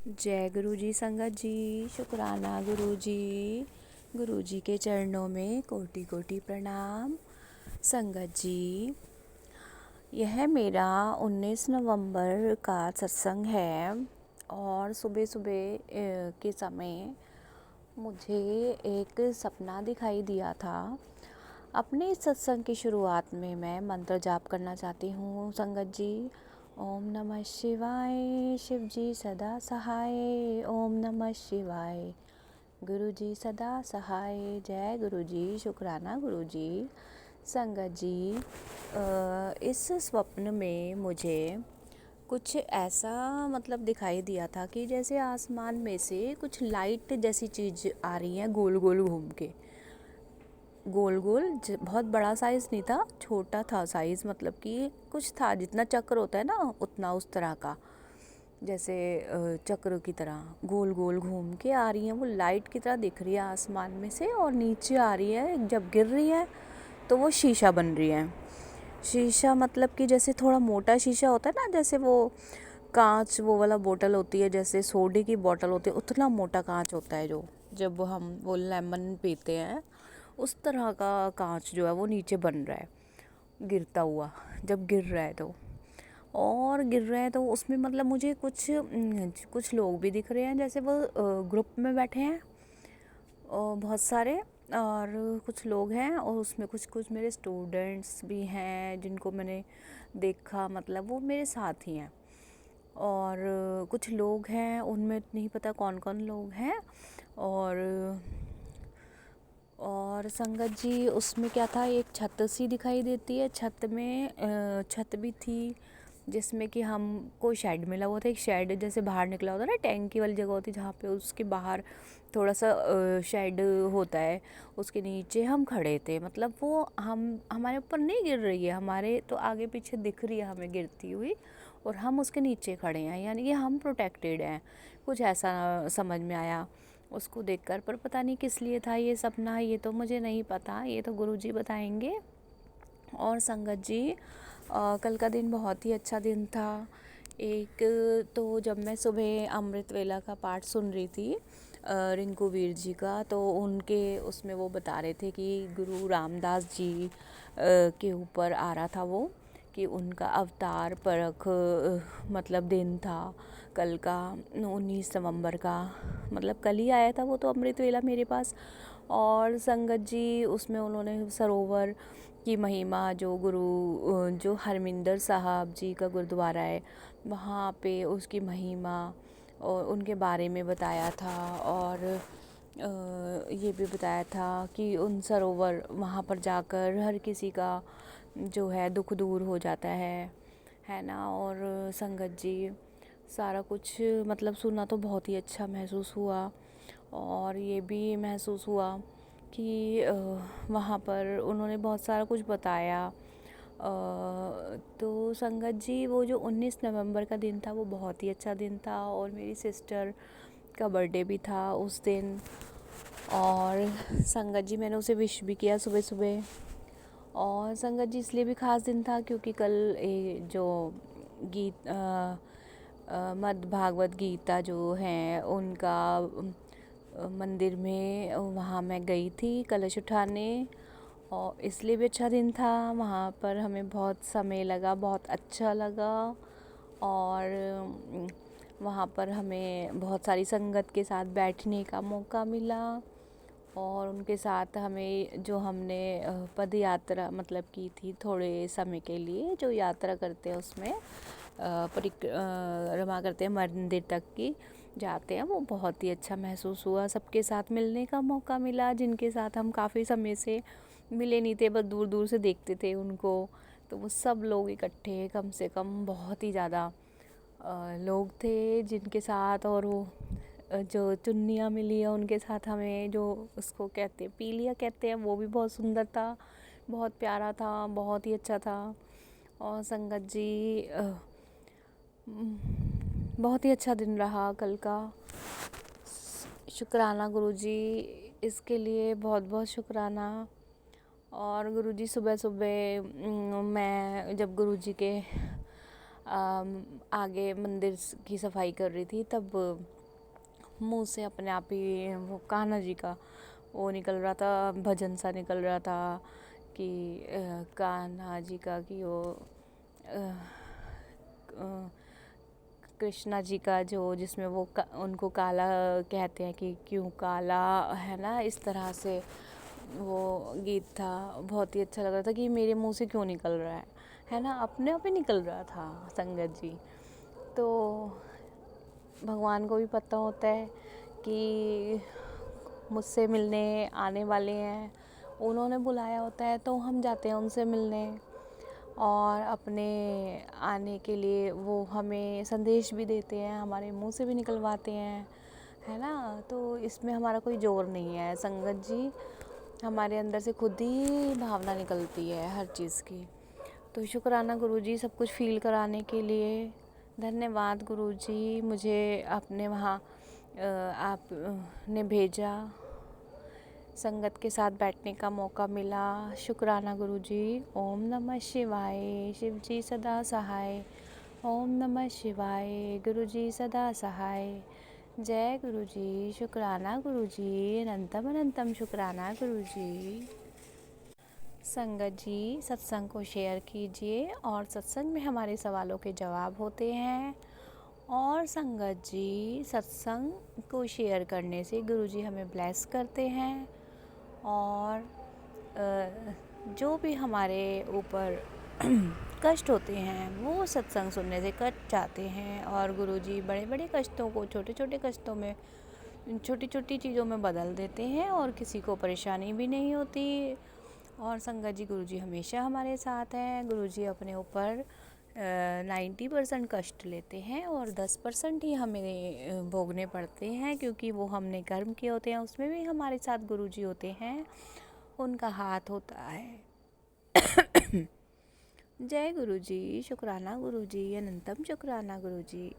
जय गुरु जी संगत जी। शुक्राना गुरु जी के चरणों में कोटि कोटि प्रणाम। संगत जी, यह मेरा 19 नवंबर का सत्संग है और सुबह सुबह के समय मुझे एक सपना दिखाई दिया था। अपने इस सत्संग की शुरुआत में मैं मंत्र जाप करना चाहती हूँ संगत जी। ओम नमः शिवाय, शिव जी सदा सहाय। ओम नमः शिवाय, गुरु जी सदा सहाय। जय गुरु जी, शुक्राना गुरु जी। संगत जी, इस स्वप्न में मुझे कुछ ऐसा दिखाई दिया था कि जैसे आसमान में से कुछ लाइट जैसी चीज़ आ रही है गोल गोल घूम के। गोल गोल बहुत बड़ा साइज़ नहीं था, छोटा था साइज़, कि कुछ था जितना चक्र होता है ना उतना, उस तरह का, जैसे चक्र की तरह गोल गोल घूम के आ रही है। वो लाइट की तरह दिख रही है आसमान में से और नीचे आ रही है। जब गिर रही है तो वो शीशा बन रही है। शीशा कि जैसे थोड़ा मोटा शीशा होता है ना, जैसे वो कांच वो वाला बोतल होती है, जैसे सोडे की बोतल होती है, उतना मोटा कांच होता है जो जब हम वो लेमन पीते हैं, उस तरह का कांच जो है वो नीचे बन रहा है गिरता हुआ। जब गिर रहा है तो और गिर रहा है तो उसमें मुझे कुछ लोग भी दिख रहे हैं, जैसे वो ग्रुप में बैठे हैं बहुत सारे, और कुछ लोग हैं और उसमें कुछ कुछ मेरे स्टूडेंट्स भी हैं जिनको मैंने देखा, वो मेरे साथ ही हैं। और कुछ लोग हैं, उनमें नहीं पता कौन कौन लोग हैं। और संगत जी, उसमें क्या था, एक छत सी दिखाई देती है। छत में छत भी थी जिसमें कि हमको शेड मिला हुआ था। एक शेड जैसे बाहर निकला होता है ना, टैंकी वाली जगह होती है जहाँ पे उसके बाहर थोड़ा सा शेड होता है, उसके नीचे हम खड़े थे। वो हमारे ऊपर नहीं गिर रही है, हमारे तो आगे पीछे दिख रही है हमें गिरती हुई, और हम उसके नीचे खड़े हैं, यानी कि हम प्रोटेक्टेड हैं। कुछ ऐसा समझ में आया उसको देखकर, पर पता नहीं किस लिए था ये सपना, ये तो मुझे नहीं पता, ये तो गुरुजी बताएंगे। और संगत जी, कल का दिन बहुत ही अच्छा दिन था। एक तो जब मैं सुबह अमृत वेला का पाठ सुन रही थी रिंकू वीर जी का, तो उनके उसमें वो बता रहे थे कि गुरु रामदास जी के ऊपर आ रहा था वो, कि उनका अवतार परख दिन था कल का 19 नवंबर का। कल ही आया था वो तो अमृत वेला मेरे पास। और संगत जी, उसमें उन्होंने सरोवर की महिमा, जो हरमिंदर साहब जी का गुरुद्वारा है वहाँ पे उसकी महिमा और उनके बारे में बताया था। और ये भी बताया था कि उन सरोवर वहाँ पर जाकर हर किसी का जो है दुख दूर हो जाता है ना। और संगत जी, सारा कुछ सुना तो बहुत ही अच्छा महसूस हुआ। और ये भी महसूस हुआ कि वहाँ पर उन्होंने बहुत सारा कुछ बताया। तो संगत जी, वो जो 19 नवंबर का दिन था वो बहुत ही अच्छा दिन था, और मेरी सिस्टर का बर्थडे भी था उस दिन। और संगत जी, मैंने उसे विश भी किया सुबह सुबह। और संगत जी, इसलिए भी ख़ास दिन था क्योंकि कल जो गीत मद् भागवत गीता जो है उनका मंदिर में वहाँ मैं गई थी कलश उठाने, और इसलिए भी अच्छा दिन था। वहाँ पर हमें बहुत समय लगा, बहुत अच्छा लगा। और वहाँ पर हमें बहुत सारी संगत के साथ बैठने का मौका मिला, और उनके साथ हमने पद यात्रा की थी थोड़े समय के लिए, जो यात्रा करते हैं उसमें परिक्रमा करते हैं मंदिर तक की जाते हैं, वो बहुत ही अच्छा महसूस हुआ। सबके साथ मिलने का मौका मिला जिनके साथ हम काफ़ी समय से मिले नहीं थे, बस दूर दूर से देखते थे उनको। तो वो सब लोग इकट्ठे, कम से कम बहुत ही ज़्यादा लोग थे जिनके साथ, और वो जो चुन्नियाँ मिली है उनके साथ हमें, जो उसको कहते हैं पीलिया कहते हैं, वो भी बहुत सुंदर था, बहुत प्यारा था, बहुत ही अच्छा था। और संगत जी, बहुत ही अच्छा दिन रहा कल का। शुक्राना गुरुजी, इसके लिए बहुत बहुत शुक्राना। और गुरुजी, सुबह सुबह मैं जब गुरुजी के आगे मंदिर की सफाई कर रही थी, तब मुंह से अपने आप ही वो कान्हा जी का वो निकल रहा था, भजन सा निकल रहा था कि कान्हा जी का कि वो कृष्णा जी का जो जिसमें वो उनको काला कहते हैं कि क्यों काला है ना, इस तरह से वो गीत था। बहुत ही अच्छा लग रहा था कि मेरे मुंह से क्यों निकल रहा है ना, अपने आप ही निकल रहा था संगत जी। तो भगवान को भी पता होता है कि मुझसे मिलने आने वाले हैं, उन्होंने बुलाया होता है तो हम जाते हैं उनसे मिलने, और अपने आने के लिए वो हमें संदेश भी देते हैं, हमारे मुंह से भी निकलवाते हैं, है ना। तो इसमें हमारा कोई जोर नहीं है, संगत जी हमारे अंदर से खुद ही भावना निकलती है हर चीज़ की। तो शुक्राना गुरुजी सब कुछ फील कराने के लिए। धन्यवाद गुरुजी, मुझे आपने वहाँ आपने भेजा, संगत के साथ बैठने का मौका मिला। शुक्राना गुरुजी। ओम नमः शिवाय। शिव जी सदा सहाय। ओम नमः शिवाय। गुरुजी सदा सहाय। जय गुरुजी। शुक्राना गुरुजी। अनंतम अनंतम शुक्राना गुरुजी। संगत जी सत्संग को शेयर कीजिए, और सत्संग में हमारे सवालों के जवाब होते हैं। और संगत जी सत्संग को शेयर करने से गुरुजी हमें ब्लेस करते हैं, और जो भी हमारे ऊपर कष्ट होते हैं वो सत्संग सुनने से कट जाते हैं, और गुरुजी बड़े बड़े कष्टों को छोटे छोटे कष्टों में, छोटी छोटी चीज़ों में बदल देते हैं, और किसी को परेशानी भी नहीं होती। और संगत जी गुरुजी हमेशा हमारे साथ हैं। गुरुजी अपने ऊपर 90% कष्ट लेते हैं, और 10% ही हमें भोगने पड़ते हैं, क्योंकि वो हमने कर्म किए होते हैं, उसमें भी हमारे साथ गुरुजी होते हैं, उनका हाथ होता है। जय गुरुजी। शुक्राना गुरुजी। अनंतम शुक्राना गुरुजी।